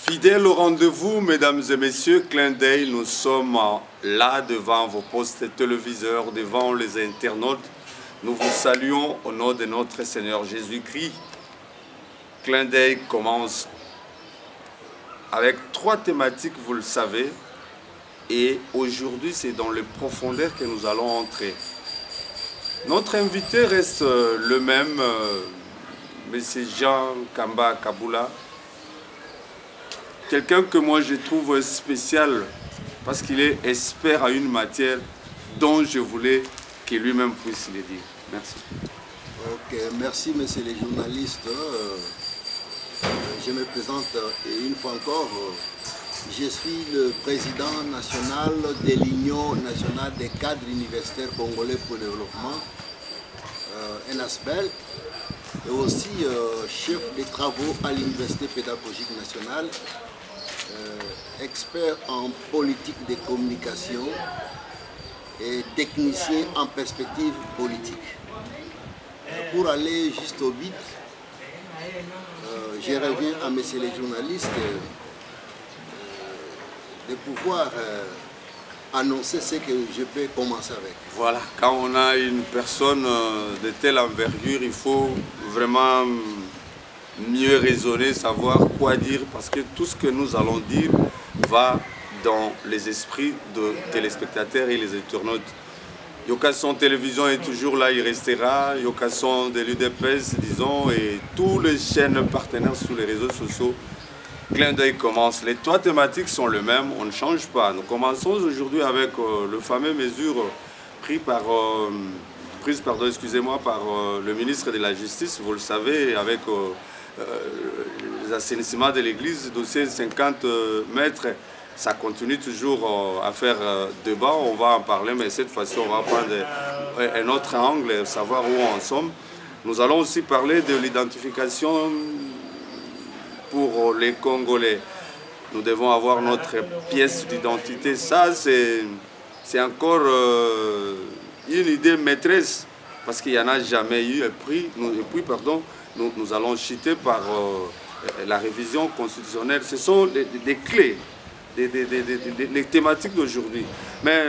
Fidèles au rendez-vous, mesdames et messieurs, clin d'œil, nous sommes là devant vos postes téléviseurs, devant les internautes. Nous vous saluons au nom de notre Seigneur Jésus-Christ. Clin d'œil commence avec 3 thématiques, vous le savez. Et aujourd'hui, c'est dans les profondeurs que nous allons entrer. Notre invité reste le même, M. Jean Kamba Kaboula. Quelqu'un que moi je trouve spécial parce qu'il est expert à une matière dont je voulais qu'il lui-même puisse le dire. Merci. Ok, merci messieurs les journalistes. Je me présente une fois encore. Je suis le président national de l'Union nationale des cadres universitaires congolais pour le développement, ENASPEL, et aussi chef des travaux à l'Université pédagogique nationale, expert en politique de communication et technicien en perspective politique. Pour aller juste au but, je reviens à messieurs les journalistes de pouvoir annoncer ce que je peux commencer avec. Voilà, quand on a une personne de telle envergure, il faut vraiment mieux raisonner, savoir quoi dire, parce que tout ce que nous allons dire va dans les esprits de téléspectateurs et les internautes. Yokasson Télévision est toujours là, il restera. Yokasson de l'UDPS, disons, et tous les chaînes partenaires sur les réseaux sociaux. Clin d'œil commence. Les 3 thématiques sont les mêmes, on ne change pas. Nous commençons aujourd'hui avec le fameux mesure prises par le ministre de la Justice, vous le savez, avec les assainissements de l'église, dossier 50 mètres. Ça continue toujours à faire débat, on va en parler, mais cette fois-ci, on va prendre un autre angle, savoir où on sommes. Nous allons aussi parler de l'identification pour les Congolais. Nous devons avoir notre pièce d'identité. Ça, c'est encore une idée maîtresse, parce qu'il n'y en a jamais eu. Et puis, nous allons chuter par la révision constitutionnelle. Ce sont des clés. Les thématiques d'aujourd'hui. Mais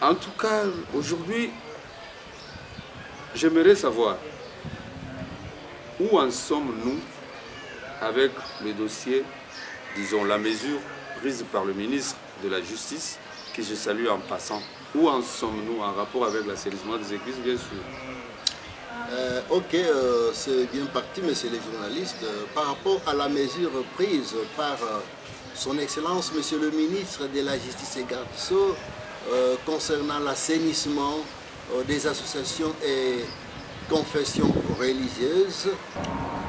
en tout cas, aujourd'hui, j'aimerais savoir où en sommes-nous avec le dossier, disons la mesure prise par le ministre de la Justice, que je salue en passant. Où en sommes-nous en rapport avec l'assainissement des églises, bien sûr? Ok, c'est bien parti, messieurs les journalistes. Par rapport à la mesure prise par son Excellence, Monsieur le ministre de la Justice et Garde des Sceaux, concernant l'assainissement des associations et confessions religieuses,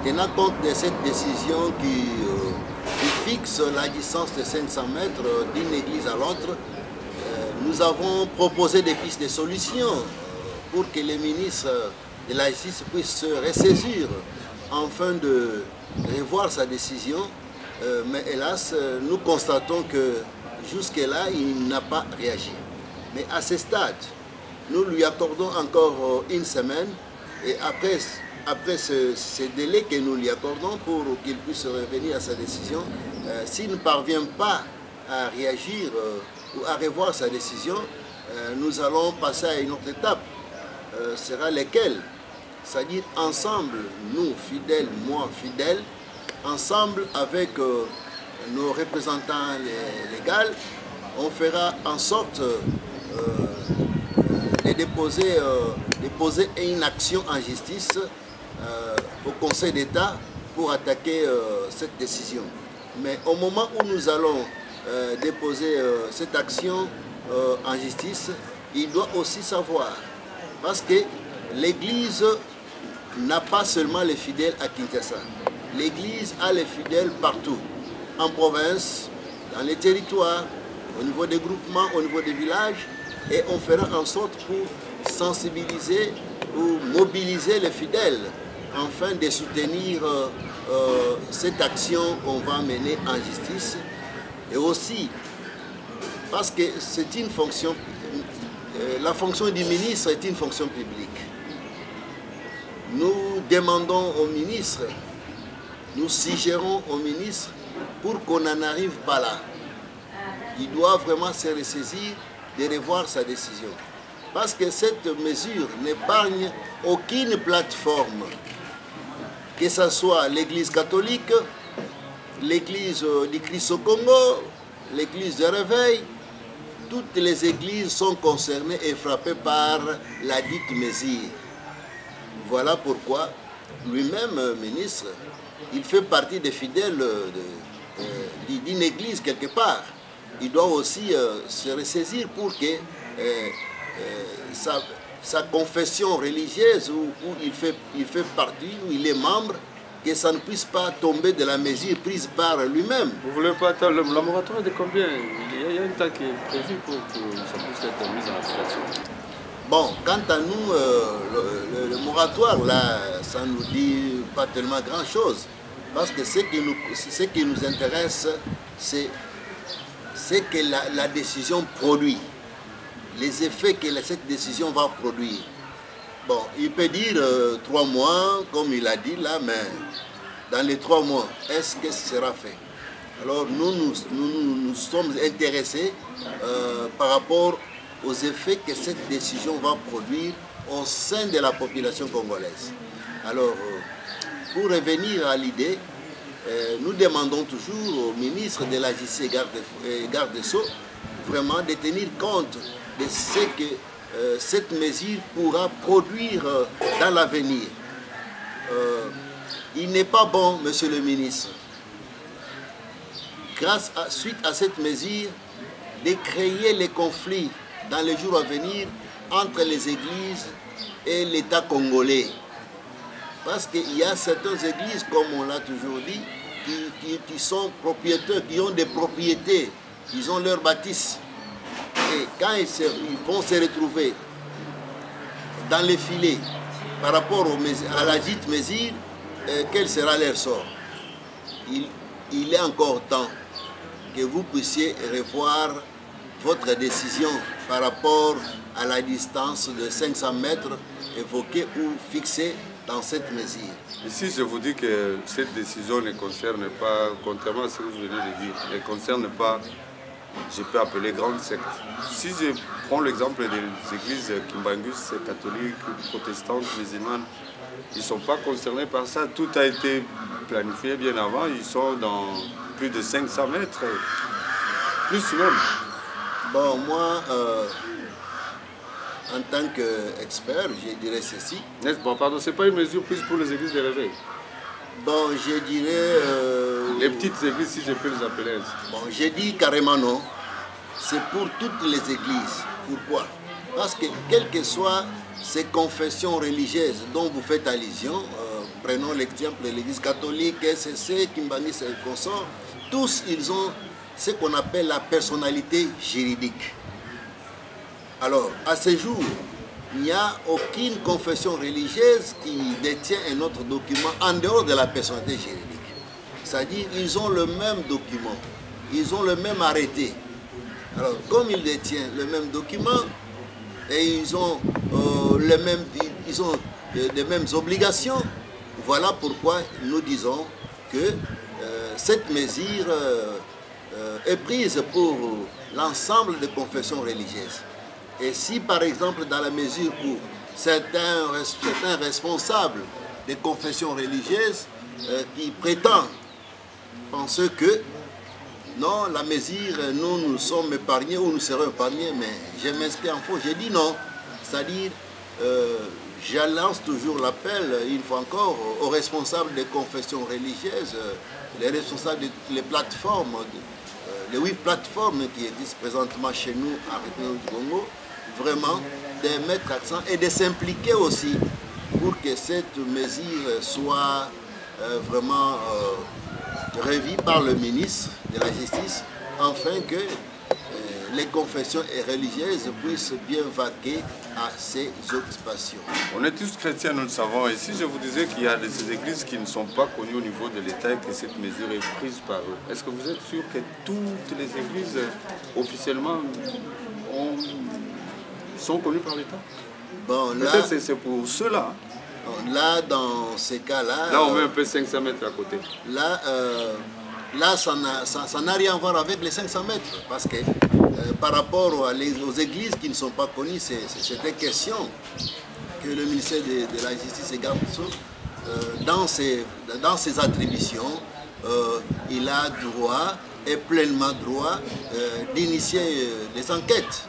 tenant compte de cette décision qui fixe la distance de 500 mètres d'une église à l'autre, nous avons proposé des pistes de solutions pour que les ministres de la justice puisse se ressaisir afin de revoir sa décision. Mais hélas, nous constatons que jusque-là, il n'a pas réagi. Mais à ce stade, nous lui accordons encore une semaine et après ce délai que nous lui accordons pour qu'il puisse revenir à sa décision, s'il ne parvient pas à réagir ou à revoir sa décision, nous allons passer à une autre étape. Sera lesquelles? C'est-à-dire ensemble, nous fidèles, moi fidèle, ensemble avec nos représentants légaux, on fera en sorte de déposer une action en justice au Conseil d'État pour attaquer cette décision. Mais au moment où nous allons déposer cette action en justice, il doit aussi savoir, parce que l'Église n'a pas seulement les fidèles à Kinshasa. L'Église a les fidèles partout, en province, dans les territoires, au niveau des groupements, au niveau des villages, et on fera en sorte pour sensibiliser ou mobiliser les fidèles afin de soutenir cette action qu'on va mener en justice. Et aussi, parce que c'est une fonction, la fonction du ministre est une fonction publique. Nous demandons au ministre nous suggérons au ministre pour qu'on n'en arrive pas là. Il doit vraiment se ressaisir de revoir sa décision. Parce que cette mesure n'épargne aucune plateforme, que ce soit l'Église catholique, l'Église du Christ au Congo, l'Église de Réveil. Toutes les églises sont concernées et frappées par la dite mesure. Voilà pourquoi lui-même, ministre, il fait partie des fidèles d'une église quelque part. Il doit aussi se ressaisir pour que sa confession religieuse où il fait partie, où il est membre, que ça ne puisse pas tomber de la mesure prise par lui-même. Vous ne voulez pas attendre le moratoire de combien? Il y a un temps qui est prévu pour que ça puisse être mis en application. Bon, quant à nous, le moratoire, là, ça ne nous dit pas tellement grand-chose. Parce que ce qui nous intéresse, c'est que la décision produit. Les effets que cette décision va produire. Bon, il peut dire 3 mois, comme il a dit là, mais dans les 3 mois, est-ce que ce sera fait? Alors nous sommes intéressés par rapport aux effets que cette décision va produire au sein de la population congolaise. Alors, pour revenir à l'idée, nous demandons toujours au ministre de la Justice et garde des Sceaux vraiment de tenir compte de ce que cette mesure pourra produire dans l'avenir. Il n'est pas bon, monsieur le ministre, suite à cette mesure, de créer les conflits dans les jours à venir entre les églises et l'État congolais. Parce qu'il y a certaines églises, comme on l'a toujours dit, qui sont propriétaires, qui ont des propriétés, ils ont leur bâtisse. Et quand ils vont se retrouver dans les filets par rapport à la dite mesure, quel sera leur sort? Il est encore temps que vous puissiez revoir votre décision par rapport à la distance de 500 mètres évoquée ou fixée dans cette mesure. Ici, je vous dis que cette décision ne concerne pas, contrairement à ce que vous venez de dire, ne concerne pas, je peux appeler grande secte. Si je prends l'exemple des églises kimbangus, catholiques, protestantes, musulmanes, ils ne sont pas concernés par ça. Tout a été planifié bien avant. Ils sont dans plus de 500 mètres, plus même. Bon, moi, en tant qu'expert, je dirais ceci. Bon, pardon, ce n'est pas une mesure prise pour les églises de réveil. Bon, je dirais... les petites églises, si je peux les appeler ainsi. Bon, j'ai dit carrément non. C'est pour toutes les églises. Pourquoi? Parce que quelles que soient ces confessions religieuses dont vous faites allusion, prenons l'exemple de l'église catholique, SCC, Kimbangus et consorts, tous ils ont ce qu'on appelle la personnalité juridique. Alors, à ce jour, il n'y a aucune confession religieuse qui détient un autre document en dehors de la personnalité juridique. C'est-à-dire qu'ils ont le même document, ils ont le même arrêté. Alors, comme ils détiennent le même document et ils ont les mêmes obligations, voilà pourquoi nous disons que cette mesure est prise pour l'ensemble des confessions religieuses. Et si par exemple dans la mesure où certains responsables des confessions religieuses qui prétendent penser que non, la mesure, nous sommes épargnés ou nous serons épargnés, mais je m'inscris en faux, j'ai dit non. C'est-à-dire, je lance toujours l'appel, une fois encore, aux responsables des confessions religieuses, les responsables des plateformes, les 8 plateformes qui existent présentement chez nous en République du Congo, vraiment de mettre accent et de s'impliquer aussi pour que cette mesure soit vraiment revue par le ministre de la Justice, afin que les confessions religieuses puissent bien vaquer à ces occupations. On est tous chrétiens, nous le savons. Et si je vous disais qu'il y a ces églises qui ne sont pas connues au niveau de l'État et que cette mesure est prise par eux, est-ce que vous êtes sûr que toutes les églises officiellement sont connues par l'État? Bon, peut-être c'est pour cela. Là, dans ces cas-là... Là, on met un peu 500 mètres à côté. Là, ça n'a rien à voir avec les 500 mètres. Parce que par rapport aux églises qui ne sont pas connues, c'est une question que le ministère de la Justice et Garde des Sceaux, dans ses attributions, il a droit et pleinement droit d'initier des enquêtes.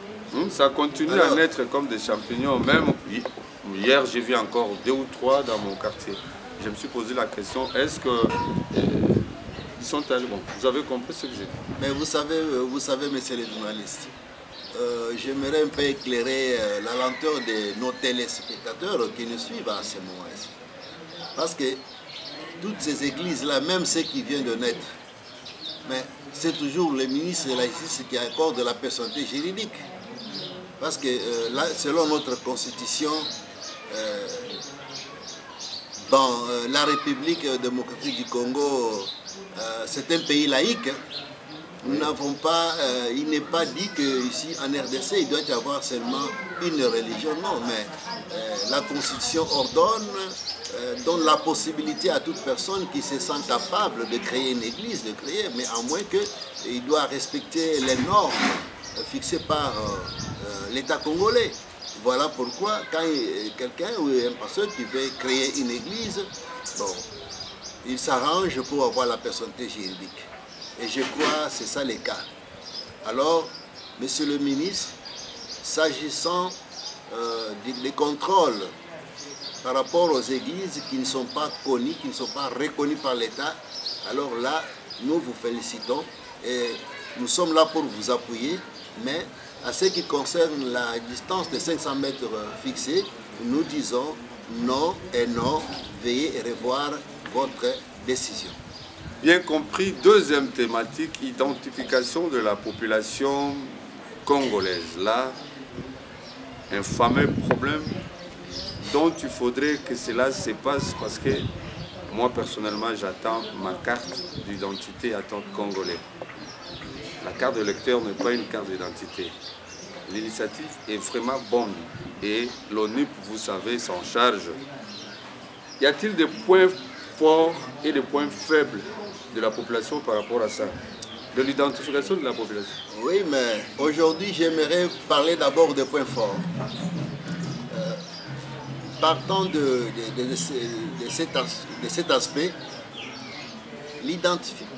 Ça continue à naître comme des champignons. Même hier, j'ai vu encore 2 ou 3 dans mon quartier. Je me suis posé la question, est-ce que ils sont allés? Bon, vous avez compris ce que j'ai dit. Mais vous savez, messieurs les journalistes, j'aimerais un peu éclairer la lenteur de nos téléspectateurs qui nous suivent à ce moment-ci. Parce que toutes ces églises-là, même ceux qui viennent de naître, mais c'est toujours le ministre de la Justice qui accorde la personnalité juridique. Parce que là, selon notre constitution, dans la République démocratique du Congo, c'est un pays laïque. Nous n'avons pas, il n'est pas dit qu'ici en RDC, il doit y avoir seulement une religion. Non, mais la Constitution ordonne, donne la possibilité à toute personne qui se sent capable de créer une église, de créer, mais à moins qu'il doit respecter les normes fixées par l'État congolais. Voilà pourquoi quand quelqu'un ou un pasteur qui veut créer une église, bon, il s'arrange pour avoir la personnalité juridique. Et je crois que c'est ça le cas. Alors, monsieur le ministre, s'agissant des contrôles par rapport aux églises qui ne sont pas connues, qui ne sont pas reconnues par l'État, alors là, nous vous félicitons et nous sommes là pour vous appuyer, mais à ce qui concerne la distance de 500 mètres fixée, nous disons non et non, veuillez revoir votre décision. Bien compris, deuxième thématique, identification de la population congolaise. Là, un fameux problème dont il faudrait que cela se passe parce que moi personnellement j'attends ma carte d'identité en tant que Congolais. La carte de lecteur n'est pas une carte d'identité. L'initiative est vraiment bonne et l'ONU, vous savez, s'en charge. Y a-t-il des points forts et des points faibles de la population par rapport à ça? De l'identification de la population? Oui, mais aujourd'hui, j'aimerais parler d'abord des points forts. Partant de cet aspect,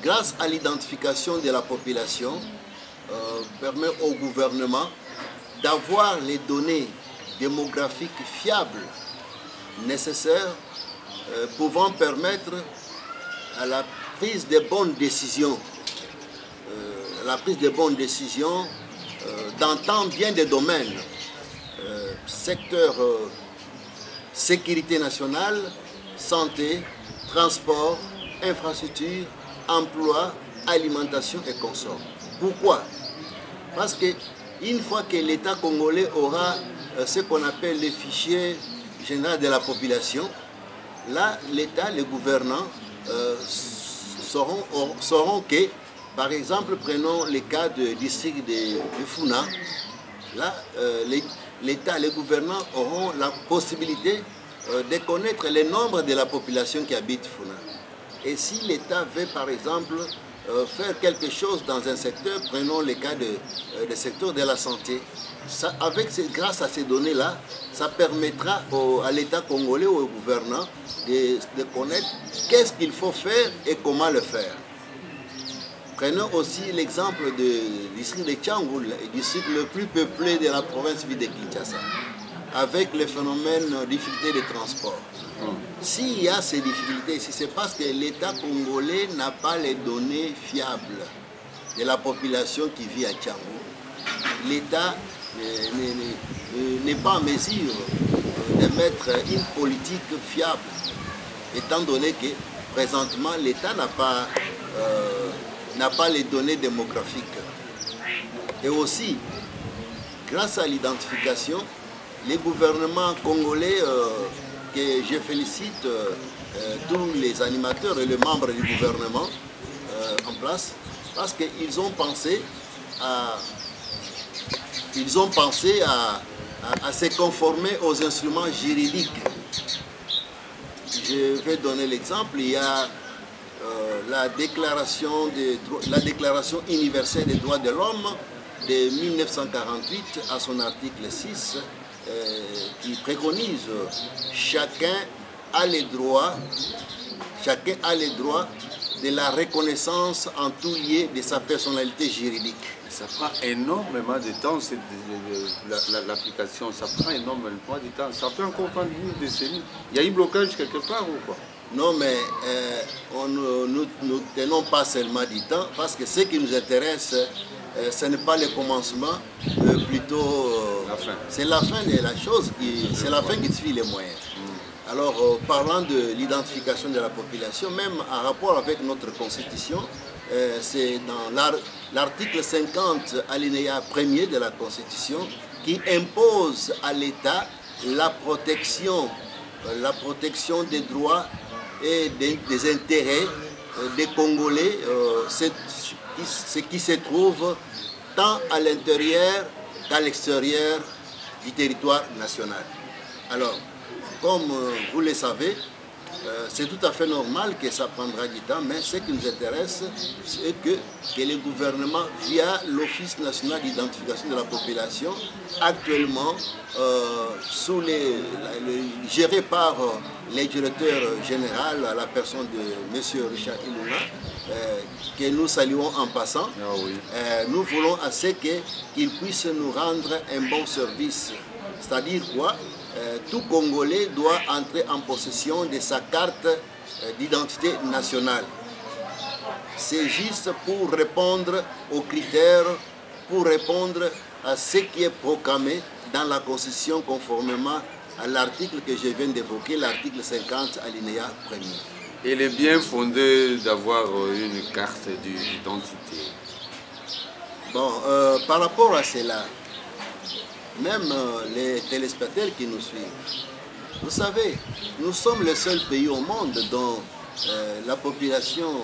grâce à l'identification de la population, permet au gouvernement d'avoir les données démographiques fiables nécessaires pouvant permettre à la prise de bonnes décisions, dans tant bien des domaines, secteur sécurité nationale, santé, transport, infrastructure, emploi, alimentation et consorts. Pourquoi? Parce qu'une fois que l'État congolais aura ce qu'on appelle le fichier général de la population, là, l'État, les gouvernants sauront que, par exemple, prenons le cas du district de Funa, là, l'État, les gouvernants auront la possibilité de connaître le nombre de la population qui habite Funa. Et si l'État veut, par exemple, faire quelque chose dans un secteur, prenons le cas du secteur de la santé, grâce à ces données-là, ça permettra à l'État congolais, aux gouvernants, de connaître qu'est-ce qu'il faut faire et comment le faire. Prenons aussi l'exemple du district de Tchangou, le district le plus peuplé de la province de Kinshasa, avec le phénomène de difficulté de transport. S'il y a ces difficultés, c'est parce que l'État congolais n'a pas les données fiables de la population qui vit à Tchangou. L'État n'est pas en mesure de mettre une politique fiable, étant donné que présentement l'État n'a pas les données démographiques. Et aussi, grâce à l'identification, les gouvernements congolais, que je félicite tous les animateurs et les membres du gouvernement en place, parce qu'ils ont pensé à se conformer aux instruments juridiques je vais donner l'exemple. Il y a la déclaration universelle des droits de l'homme de 1948 à son article 6 qui préconise chacun a les droits de la reconnaissance en tout lieu de sa personnalité juridique. Ça prend énormément de temps, l'application, ça prend énormément de temps. Ça peut encore prendre une décennie. Il y a eu blocage quelque part ou quoi? Non, mais nous ne tenons pas seulement du temps, parce que ce qui nous intéresse, ce n'est pas le commencement, plutôt la fin. C'est la fin de la chose, c'est la fin qui suit les moyens. Alors, parlant de l'identification de la population, même en rapport avec notre constitution, c'est dans l'article 50, alinéa 1er de la constitution, qui impose à l'État la protection des droits et des intérêts des Congolais, ce qui se trouve tant à l'intérieur qu'à l'extérieur du territoire national. Alors, comme vous le savez, c'est tout à fait normal que ça prendra du temps, mais ce qui nous intéresse, c'est que le gouvernement, via l'Office national d'identification de la population, actuellement géré par le directeur général, à la personne de M. Richard Ilunga, que nous saluons en passant, nous voulons à ce qu'il puisse nous rendre un bon service. C'est-à-dire quoi? Tout Congolais doit entrer en possession de sa carte d'identité nationale. C'est juste pour répondre aux critères, pour répondre à ce qui est proclamé dans la Constitution conformément à l'article que je viens d'évoquer, l'article 50, alinéa 1er. Il est bien fondé d'avoir une carte d'identité. Bon, par rapport à cela, même les téléspectateurs qui nous suivent, vous savez, nous sommes le seul pays au monde dont la population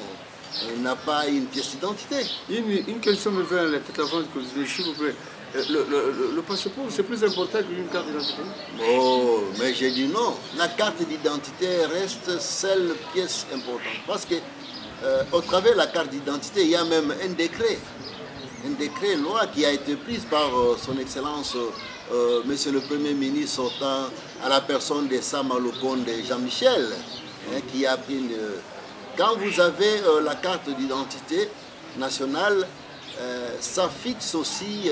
n'a pas une pièce d'identité. Une question me vient à la tête avant que je s'il vous plaît. Le passeport, c'est plus important qu'une carte d'identité? Oh, mais j'ai dit non. La carte d'identité reste seule pièce importante. Parce que au travers de la carte d'identité, il y a même un décret loi qui a été prise par son Excellence Monsieur le Premier ministre sortant, à la personne de Sama Lukonde Jean-Michel, qui a pris Quand vous avez la carte d'identité nationale, ça fixe aussi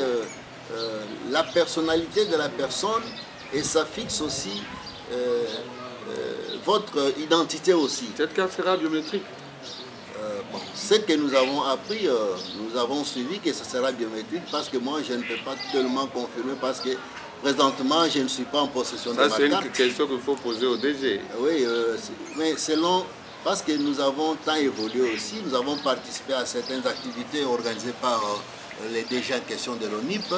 la personnalité de la personne et ça fixe aussi votre identité aussi. Cette carte sera biométrique? Bon, ce que nous avons appris, nous avons suivi que ça sera biométrique parce que moi je ne peux pas tellement confirmer parce que présentement je ne suis pas en possession de ma carte. Ça c'est une question qu'il faut poser au DG. Oui, mais selon, parce que nous avons tant évolué aussi, nous avons participé à certaines activités organisées par les DG en question de l'ONIP.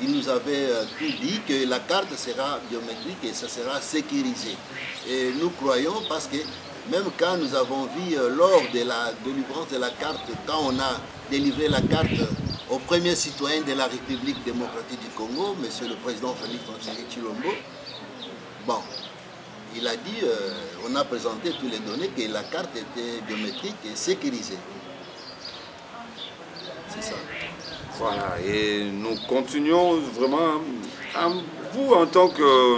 Ils nous avaient tout dit que la carte sera biométrique et ça sera sécurisé. Et nous croyons parce que même quand nous avons vu lors de la délivrance de la carte, quand on a délivré la carte au premier citoyen de la République démocratique du Congo, M. le Président Félix Antoine Tshilombo, bon, il a dit, on a présenté tous les données que la carte était biométrique et sécurisée. C'est ça. Voilà, et nous continuons vraiment, vous en tant que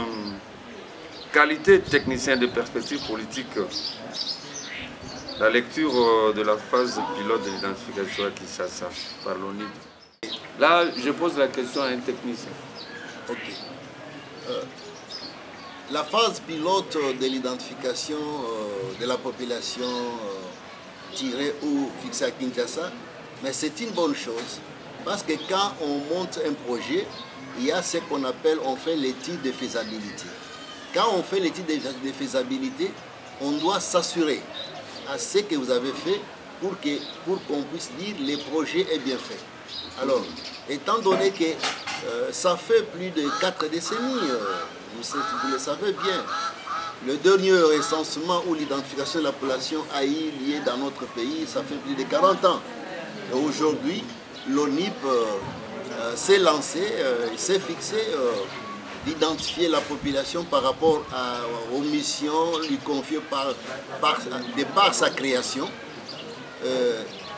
qualité technicien de perspective politique, la lecture de la phase pilote de l'identification à Kinshasa par l'ONIP. Là, je pose la question à un technicien. Ok. La phase pilote de l'identification de la population tirée ou fixée à Kinshasa, mais c'est une bonne chose parce que quand on monte un projet, il y a ce qu'on appelle, on fait l'étude de faisabilité. Quand on fait l'étude de faisabilité, on doit s'assurer à ce que vous avez fait pour qu'on puisse dire le projet est bien fait. Alors, étant donné que ça fait plus de 4 décennies, vous le savez bien, le dernier recensement ou l'identification de la population a eu lieu dans notre pays, ça fait plus de 40 ans. Aujourd'hui, l'ONIP s'est lancé, s'est fixé d'identifier la population par rapport aux missions lui confiées de par sa création,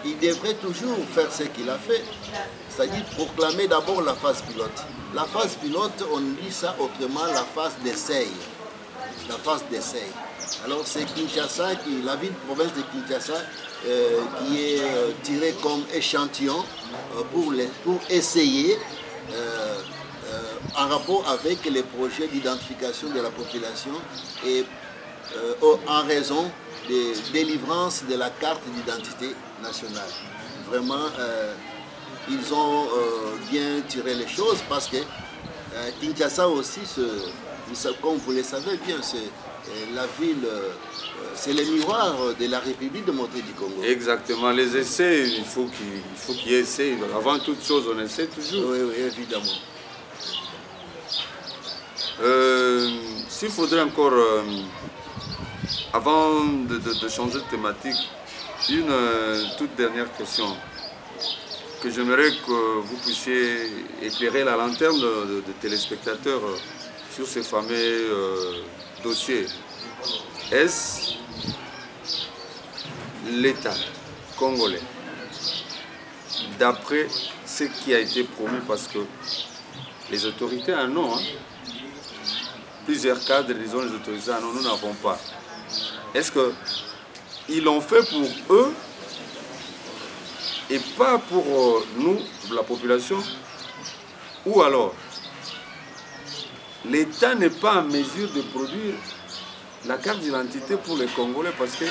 il devrait toujours faire ce qu'il a fait, c'est-à-dire proclamer d'abord la phase pilote. La phase pilote, on dit ça autrement, la phase d'essai. La phase d'essai. Alors c'est Kinshasa, la ville-province de Kinshasa, qui est tirée comme échantillon pour essayer, en rapport avec les projets d'identification de la population et en raison de délivrance de la carte d'identité nationale. Vraiment, ils ont bien tiré les choses parce que Kinshasa aussi, comme vous le savez bien, c'est la ville, c'est le miroir de la République démocratique du Congo. Exactement, les essais, il faut qu'il y ait essais. Avant toute chose, on essaie toujours. Oui, oui, évidemment. S'il faudrait encore, avant de changer de thématique, une toute dernière question que j'aimerais que vous puissiez éclairer la lanterne de téléspectateurs sur ces fameux dossiers. Est-ce l'État congolais, d'après ce qui a été promis, parce que les autorités en ont, hein, plusieurs cadres, disons, les autorités en ont, nous n'avons pas. Est-ce qu'ils l'ont fait pour eux et pas pour nous, la population? Ou alors, l'État n'est pas en mesure de produire la carte d'identité pour les Congolais parce que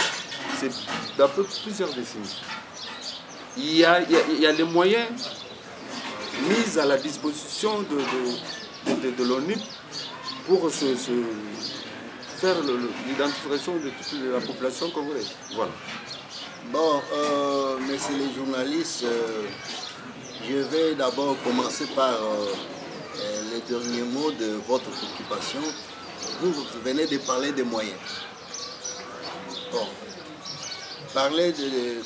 c'est d'après plusieurs décennies. Il y a les moyens mis à la disposition de l'ONIP pour faire l'identification de toute la population congolaise. Voilà. Bon, messieurs les journalistes, je vais d'abord commencer par les derniers mots de votre préoccupation. Vous venez de parler des moyens. Bon,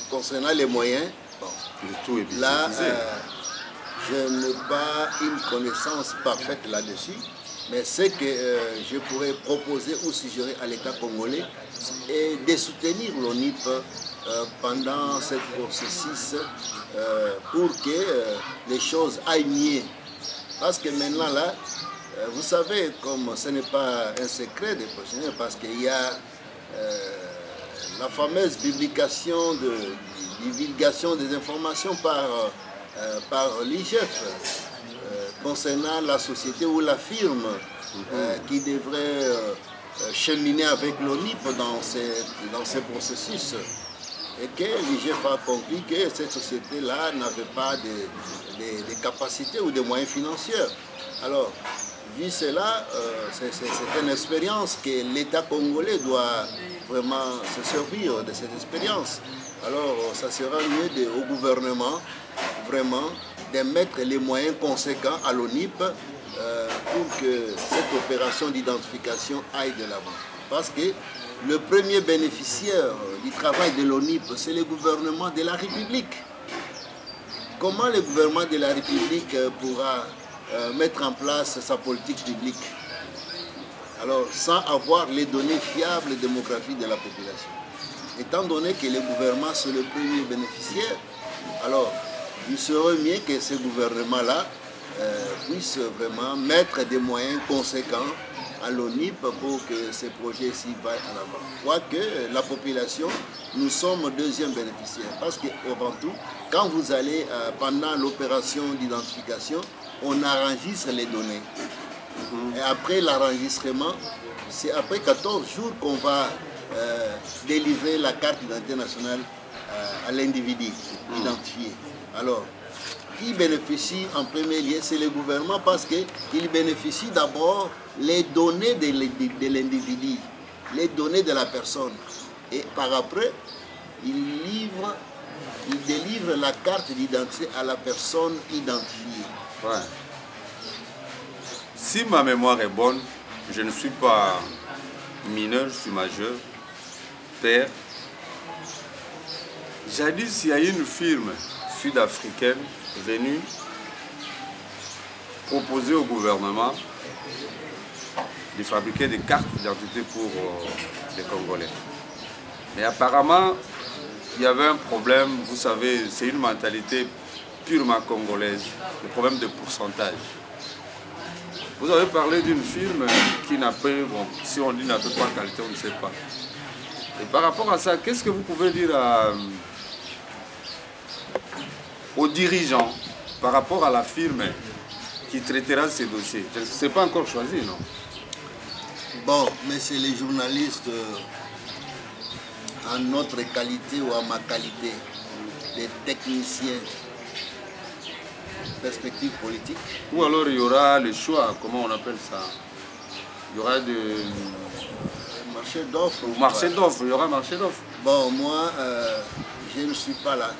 concernant les moyens, bon, tout est là, je n'ai pas une connaissance parfaite là-dessus, mais ce que je pourrais proposer ou suggérer à l'État congolais est de soutenir l'ONIP pendant ce processus pour que les choses aillent mieux. Parce que maintenant là, vous savez, comme ce n'est pas un secret des professionnels, parce qu'il y a la fameuse publication divulgation des informations par l'IGF concernant la société ou la firme qui devrait cheminer avec l'ONIP dans ces processus. Et que l'IGF a conclu que cette société-là n'avait pas de capacités ou de moyens financiers. Alors, vu cela, c'est une expérience que l'État congolais doit vraiment se servir de cette expérience. Alors, ça sera mieux au gouvernement, vraiment, de mettre les moyens conséquents à l'ONIP pour que cette opération d'identification aille de l'avant. Parce que le premier bénéficiaire du travail de l'ONIP, c'est le gouvernement de la République. Comment le gouvernement de la République pourra mettre en place sa politique publique, alors sans avoir les données fiables démographiques de la population? Étant donné que le gouvernement c'est le premier bénéficiaire, alors il serait mieux que ce gouvernement-là puisse vraiment mettre des moyens conséquents à l'ONIP pour que ces projets-ci vaillent en avant. Quoique la population, nous sommes deuxième bénéficiaire. Parce qu'avant tout, quand vous allez pendant l'opération d'identification, on enregistre les données. Et après l'enregistrement, c'est après 14 jours qu'on va délivrer la carte d'identité nationale à l'individu identifié. Alors, qui bénéficie en premier lieu, c'est le gouvernement parce qu'il bénéficie d'abord les données de l'individu, les données de la personne. Et par après, il délivre la carte d'identité à la personne identifiée. Ouais. Si ma mémoire est bonne, je ne suis pas mineur, je suis majeur, père. Jadis, il y a une firme sud-africaine venue proposer au gouvernement de fabriquer des cartes d'identité pour les Congolais. Mais apparemment, il y avait un problème, vous savez, c'est une mentalité purement congolaise, le problème de pourcentage. Vous avez parlé d'une firme qui n'a pas, bon, si on dit n'a pas de qualité, on ne sait pas. Et par rapport à ça, qu'est-ce que vous pouvez dire aux dirigeants par rapport à la firme qui traitera ces dossiers? Ce n'est pas encore choisi, non? Bon, mais c'est les journalistes, en notre qualité ou en ma qualité, des techniciens, perspective politique. Ou alors il y aura le choix, comment on appelle ça? Il y aura marché d'offres. Marché d'offres, il y aura marché d'offres. Bon, moi, je ne suis pas là.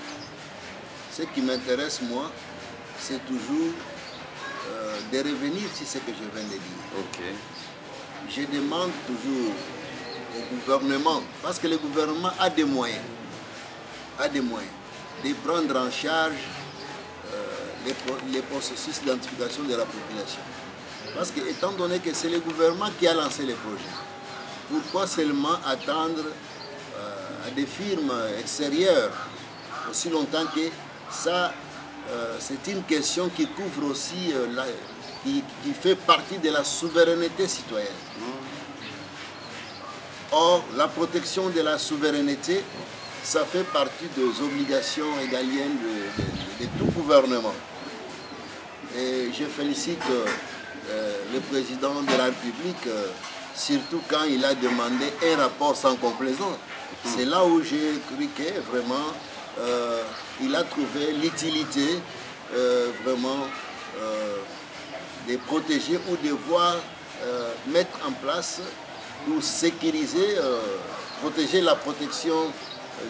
Ce qui m'intéresse, moi, c'est toujours de revenir sur ce que je viens de dire. Ok. Je demande toujours au gouvernement, parce que le gouvernement a des moyens, de prendre en charge les processus d'identification de la population. Parce que, étant donné que c'est le gouvernement qui a lancé les projets, pourquoi seulement attendre à des firmes extérieures aussi longtemps que ça, c'est une question qui couvre aussi, qui fait partie de la souveraineté citoyenne. Or, la protection de la souveraineté, ça fait partie des obligations égaliennes de tout gouvernement. Et je félicite le président de la République, surtout quand il a demandé un rapport sans complaisance. C'est là où j'ai cru que vraiment il a trouvé l'utilité vraiment de protéger ou de voir mettre en place pour sécuriser, protéger la protection,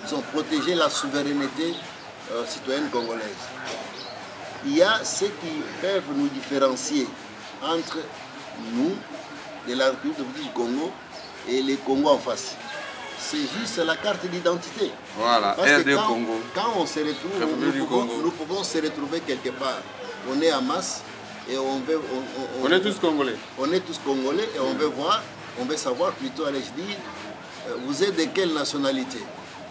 disons, protéger la souveraineté citoyenne congolaise. Il y a ceux qui peuvent nous différencier entre nous, de la République du Congo, et les Congos en face. C'est juste la carte d'identité. Voilà, parce que Congo. Quand on se retrouve, nous pouvons se retrouver quelque part. On est en masse et on veut... On est tous Congolais. On est tous Congolais et on veut voir, on veut savoir plutôt, allez-je dire, vous êtes de quelle nationalité?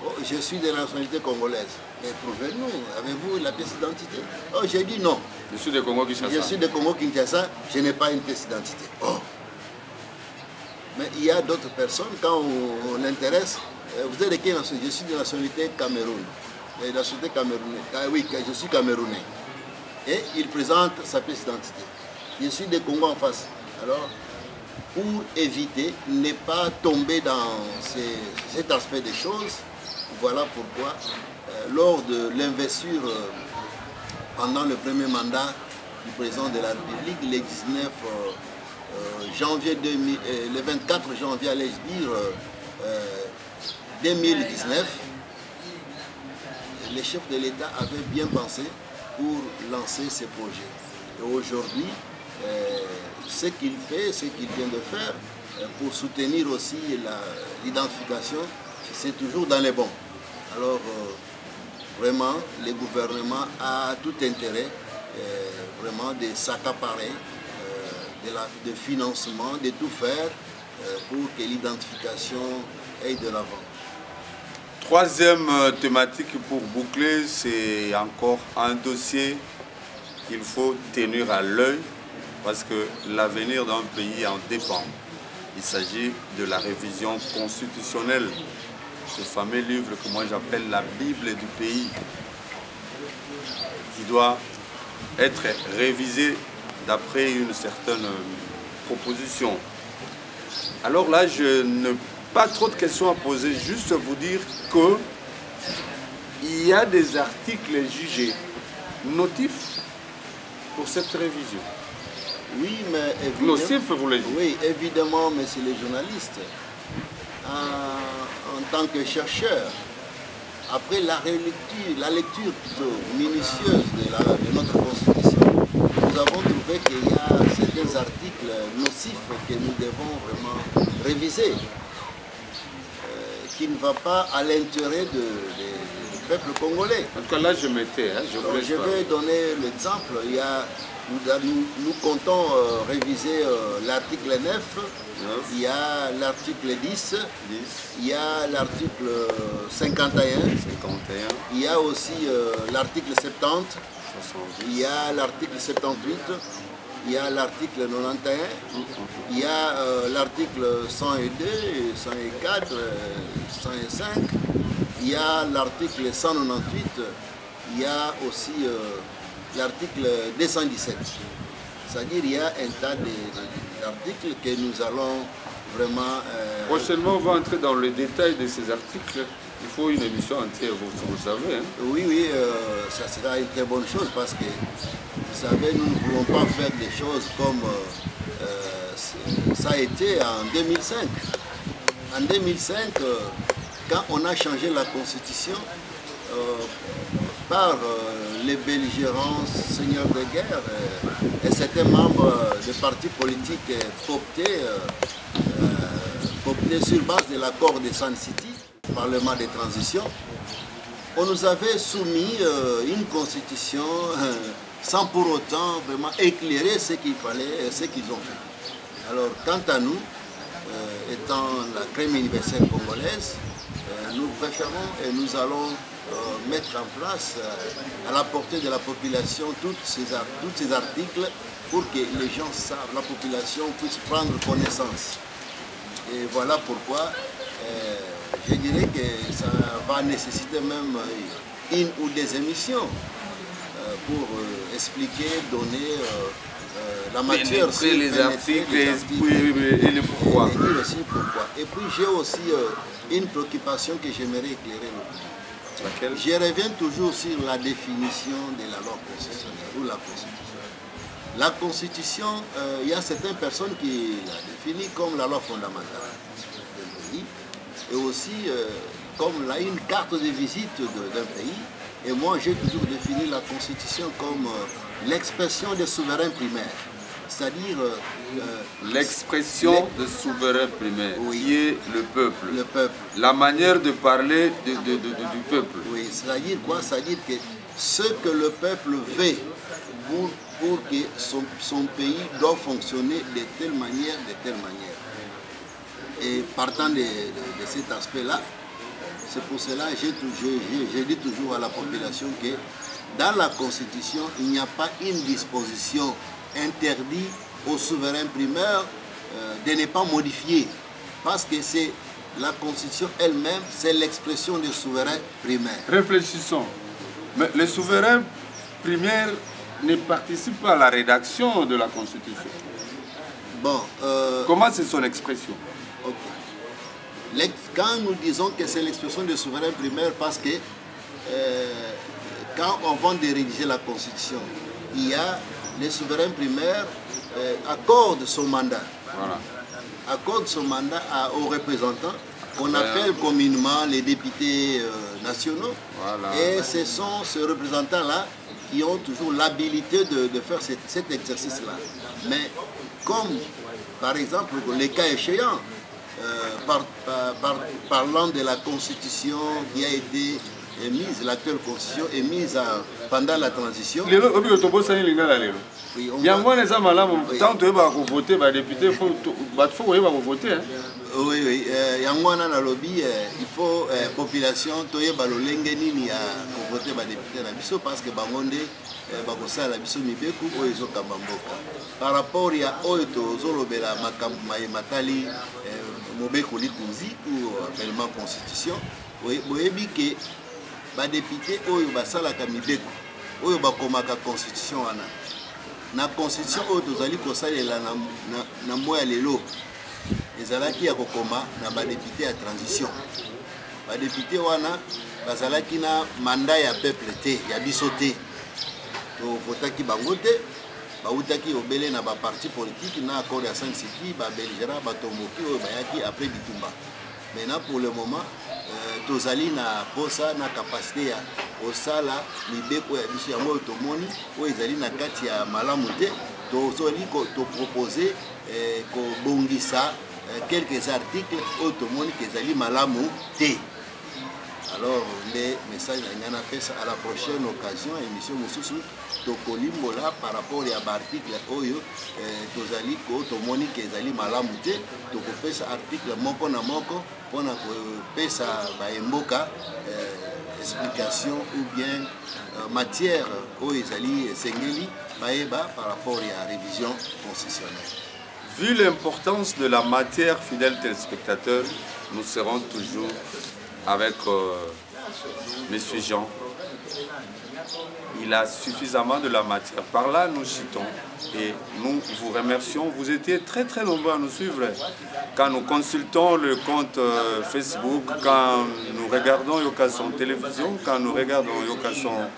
Oh, je suis de la nationalité congolaise. Mais prouvez-nous, avez-vous la pièce d'identité? Oh, j'ai dit non. Je suis de Congo-Kinshasa. Je suis de Congo-Kinshasa, je n'ai pas une pièce d'identité. Oh. Mais il y a d'autres personnes, quand on intéresse, vous êtes de quelle nationalité? Je suis de la nationalité Cameroun. De la nationalité camerounaise. Ah oui, je suis camerounais. Et il présente sa pièce d'identité. Je suis de Congo en face. Alors, pour éviter, ne pas tomber dans cet aspect des choses, voilà pourquoi, lors de l'investiture pendant le premier mandat du président de la République, le 19 janvier le 24 janvier, allais-je dire, 2019, les chefs de l'État avaient bien pensé pour lancer ces projets. Et aujourd'hui, ce qu'il fait, ce qu'il vient de faire, pour soutenir aussi l'identification, c'est toujours dans les bons. Alors, vraiment, le gouvernement a tout intérêt vraiment de s'accaparer de financement, de tout faire pour que l'identification aille de l'avant. Troisième thématique pour boucler, c'est encore un dossier qu'il faut tenir à l'œil parce que l'avenir d'un pays en dépend. Il s'agit de la révision constitutionnelle, ce fameux livre que moi j'appelle la Bible du pays, qui doit être révisé d'après une certaine proposition. Alors là, je n'ai pas trop de questions à poser, juste vous dire que il y a des articles jugés notifs pour cette révision. Oui, mais évidemment, nocif, vous voulez dire? Oui, évidemment, mais c'est les journalistes. En tant que chercheur, après la lecture plutôt minutieuse de notre Constitution, nous avons trouvé qu'il y a certains articles nocifs que nous devons vraiment réviser, qui ne va pas à l'intérêt du peuple congolais. En tout cas, là, je m'étais. Je vais donner l'exemple. Il y a nous comptons réviser l'article 9, il y a l'article 10, il y a l'article 51, il y a aussi l'article 70, il y a l'article 78, il y a l'article 91, il y a l'article 102, 104, 105, il y a l'article 198, il y a aussi l'article 217. C'est-à-dire qu'il y a un tas d'articles que nous allons vraiment... Prochainement, on va entrer dans le détail de ces articles. Il faut une émission entière, vous le savez. Hein? Oui, oui, ça sera une très bonne chose parce que, vous savez, nous ne voulons pas faire des choses comme ça a été en 2005. En 2005, quand on a changé la Constitution, par les belligérants, seigneurs de guerre et certains membres des partis politiques optés sur base de l'accord de Sun City, Parlement de transition, on nous avait soumis une constitution sans pour autant vraiment éclairer ce qu'il fallait et ce qu'ils ont fait. Alors, quant à nous, étant la crème universelle congolaise, nous préférons et nous allons mettre en place à la portée de la population tous ces articles pour que les gens savent, la population puisse prendre connaissance. Et voilà pourquoi je dirais que ça va nécessiter même une ou des émissions pour expliquer, donner la matière sur les articles et le pourquoi. Et aussi pourquoi. Et puis j'ai aussi une préoccupation que j'aimerais éclairer. Laquelle? Je reviens toujours sur la définition de la loi constitutionnelle ou la Constitution. La Constitution, il y a certaines personnes qui la définissent comme la loi fondamentale du pays et aussi comme une carte de visite d'un pays. Et moi, j'ai toujours défini la Constitution comme l'expression des souverains primaires. C'est-à-dire... l'expression de souverain primaire, oui, qui est le peuple. Le peuple. La manière de parler du peuple. Oui, c'est-à-dire quoi? C'est-à-dire que ce que le peuple veut pour que son pays doit fonctionner de telle manière, Et partant de cet aspect-là, c'est pour cela que je dis toujours à la population que dans la Constitution, il n'y a pas une disposition interdite aux souverains primaires de ne pas modifier. Parce que c'est la Constitution elle-même, c'est l'expression des souverains primaires. Réfléchissons. Mais les souverains primaires ne participent pas à la rédaction de la Constitution. Bon. Comment c'est son expression? Okay. Quand nous disons que c'est l'expression des souverains primaires, parce que quand on va de rédiger la Constitution, il y a les souverains primaires accordent son mandat. Voilà. Accordent son mandat aux représentants qu'on appelle communément les députés nationaux. Voilà. Et ce sont ces représentants-là qui ont toujours l'habilité de faire cet exercice-là. Mais comme, par exemple, les cas échéants, parlant de la Constitution qui a été émise, l'actuelle Constitution est mise pendant la transition. Oui, oui, Yangwana na lobby, il faut population toyeba lolenge nini ya voter ba député na biso parce que bangonde bakosa la biso mibeku oyo ezokamba mboka. Par rapport ya oyo tozolobela makambo matali mobeko litunzi ou appellement constitution, boyebi ke ba député oyo basalaka mibeko oyo bakomaka constitution wana. Na constitution oyo tozali kosalela na moya lelo. Ezalaki ya kokoma na badepute ya transition. Badepute wana bazalaki na mandat ya peuple te, ya biso te. To votaki bango te, bautaki obele na ba parti politique na accord ya Sun City, ba belgera batomboki oyo bayaki après bitumba. Maintenant pour le moment, tozali na posa na capacité ya osala libeko ya biso yango tomoni oyo ezali na kati ya malamu te, tozali to proposer ko bongisa quelques articles automatiques ezali malamu te. Alors, les messages, à la prochaine occasion, émission Moussousou, Tokolimbola par rapport à l'article Oyo, Tozali, Monique Ezali Malamute, Tokopesa article Moko na Moko, pour Pesa Baemboka, explication ou bien matière Oyo Ezali Sengeli, Baeba par rapport à la révision constitutionnelle. Vu l'importance de la matière, fidèles téléspectateurs, nous serons toujours avec M. Jean. Il a suffisamment de la matière. Par là, nous citons et nous vous remercions. Vous étiez très très nombreux à nous suivre. Quand nous consultons le compte Facebook, quand nous regardons Yokason Télévision, quand nous regardons Yokason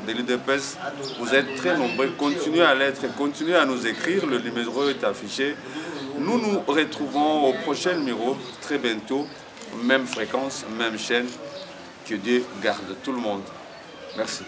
de l'UDPS, vous êtes très nombreux. Continuez à l'être, continuez à nous écrire. Le numéro est affiché. Nous nous retrouvons au prochain numéro très bientôt. Même fréquence, même chaîne. Que Dieu garde tout le monde. Merci.